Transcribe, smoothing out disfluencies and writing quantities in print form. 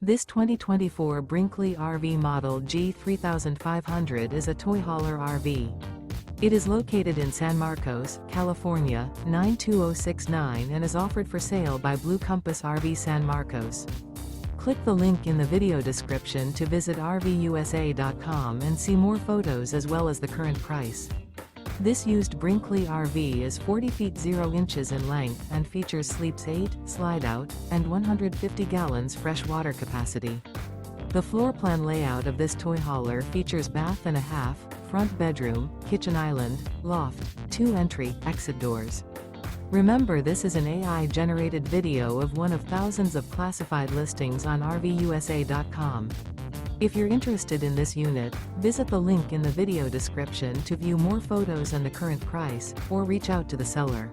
This 2024 Brinkley RV Model G 3500 is a toy hauler RV. It is located in San Marcos, California, 92069 and is offered for sale by Blue Compass RV San Marcos. Click the link in the video description to visit RVUSA.com and see more photos as well as the current price. This used Brinkley RV is 40 feet 0 inches in length and features sleeps 8, slide-out, and 150 gallons fresh water capacity. The floor plan layout of this toy hauler features bath and a half, front bedroom, kitchen island, loft, 2 entry/exit doors. Remember, this is an AI-generated video of one of thousands of classified listings on RVUSA.com. If you're interested in this unit, visit the link in the video description to view more photos and the current price, or reach out to the seller.